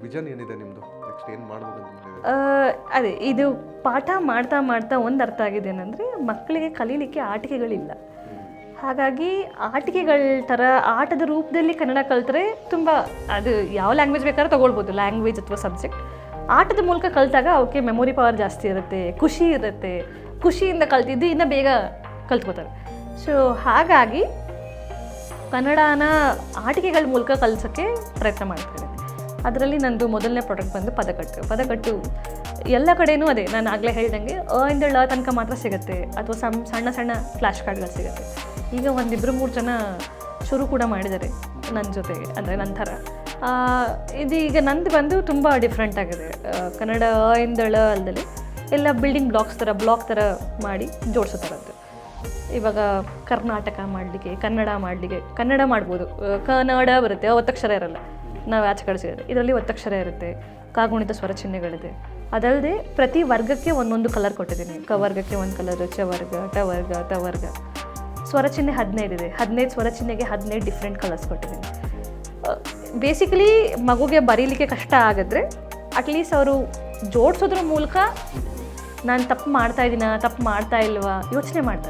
Vision ಏನಿದೆ ನಿಮ್ಮದು? Next ಏನು ಮಾಡ್ಬೇಕು ಅಂತ ಮಾಡಿದ್ದೀರಿ? ಅದೇ ಇದು ಪಾಠ ಮಾಡ್ತಾ ಮಾಡ್ತಾ ಒಂದು ಅರ್ಥ ಆಗಿದೆ ಏನಂದರೆ ಮಕ್ಕಳಿಗೆ ಕಲೀಲಿಕ್ಕೆ ಆಟಿಕೆಗಳಿಲ್ಲ. ಹಾಗಾಗಿ ಆಟಿಕೆಗಳ ಥರ ಆಟದ ರೂಪದಲ್ಲಿ ಕನ್ನಡ ಕಲಿತ್ರೆ ತುಂಬ ಅದು ಯಾವ ಲ್ಯಾಂಗ್ವೇಜ್ ಬೇಕಾದ್ರೂ ತೊಗೊಳ್ಬೋದು, ಲ್ಯಾಂಗ್ವೇಜ್ ಅಥವಾ ಸಬ್ಜೆಕ್ಟ್. ಆಟದ ಮೂಲಕ ಕಲಿತಾಗ ಅವಕ್ಕೆ ಮೆಮೊರಿ ಪವರ್ ಜಾಸ್ತಿ ಇರುತ್ತೆ, ಖುಷಿ ಇರುತ್ತೆ, ಖುಷಿಯಿಂದ ಕಲ್ತಿದ್ದು ಇನ್ನೂ ಬೇಗ ಕಲ್ತ್ಕೋತಾರೆ. ಸೊ ಹಾಗಾಗಿ ಕನ್ನಡನ ಆಟಿಕೆಗಳ ಮೂಲಕ ಕಲಿಸೋಕ್ಕೆ ಪ್ರಯತ್ನ ಮಾಡ್ತೇನೆ. ಅದರಲ್ಲಿ ನಂದು ಮೊದಲನೇ ಪ್ರಾಡಕ್ಟ್ ಬಂದು ಪದಕಟ್ಟು ಎಲ್ಲ ಕಡೆಯೂ ಅದೇ ನಾನು ಆಗಲೇ ಹೇಳ್ದಂಗೆ ಇಂದ ಳ ತನಕ ಮಾತ್ರ ಸಿಗುತ್ತೆ, ಅಥವಾ ಸಣ್ಣ ಸಣ್ಣ ಫ್ಲ್ಯಾಶ್ ಕಾರ್ಡ್ಗಳು ಸಿಗುತ್ತೆ. ಈಗ ಒಂದಿಬ್ಬರು 3 ಜನ ಶುರು ಕೂಡ ಮಾಡಿದ್ದಾರೆ ನನ್ನ ಜೊತೆಗೆ, ಅಂದರೆ ನನ್ನ ಥರ. ಇದು ಈಗ ನಂದು ಬಂದು ತುಂಬ ಡಿಫ್ರೆಂಟ್ ಆಗಿದೆ. ಕನ್ನಡ ಇಂದ ಳ ಅಲ್ಲದೆ ಎಲ್ಲ ಬಿಲ್ಡಿಂಗ್ ಬ್ಲಾಕ್ ಥರ ಮಾಡಿ ಜೋಡಿಸೋ ಥರದ್ದು. ಇವಾಗ ಕರ್ನಾಟಕ ಮಾಡಲಿಕ್ಕೆ, ಕನ್ನಡ ಮಾಡ್ಬೋದು, ಕನ್ನಡ ಬರುತ್ತೆ, ಒತ್ತಕ್ಷರ ಇರಲ್ಲ, ನಾವು ಆಚೆ ಕಡೆ ಸಿಗುತ್ತೆ. ಇದರಲ್ಲಿ ಒತ್ತಕ್ಷರ ಇರುತ್ತೆ, ಕಾಗುಣಿತ ಸ್ವರ ಚಿಹ್ನೆಗಳಿದೆ. ಅದಲ್ಲದೆ ಪ್ರತಿ ವರ್ಗಕ್ಕೆ ಒಂದೊಂದು ಕಲರ್ ಕೊಟ್ಟಿದ್ದೀನಿ. ಕ ವರ್ಗಕ್ಕೆ ಒಂದು ಕಲರು, ಚ ವರ್ಗ, ಟ ವರ್ಗ, ತ ವರ್ಗ. ಸ್ವರ ಚಿಹ್ನೆ 15 ಇದೆ. 15 ಸ್ವರ ಚಿಹ್ನೆಗೆ 15 ಡಿಫ್ರೆಂಟ್ ಕಲರ್ಸ್ ಕೊಟ್ಟಿದ್ದೀನಿ. ಬೇಸಿಕಲಿ ಮಗುಗೆ ಬರೀಲಿಕ್ಕೆ ಕಷ್ಟ ಆಗಿದ್ರೆ ಅಟ್ಲೀಸ್ಟ್ ಅವರು ಜೋಡಿಸೋದ್ರ ಮೂಲಕ ನಾನು ತಪ್ಪು ಮಾಡ್ತಾ ಇದ್ದೀನಾ, ತಪ್ಪು ಮಾಡ್ತಾ ಇಲ್ವಾ ಯೋಚನೆ ಮಾಡ್ತಾರೆ.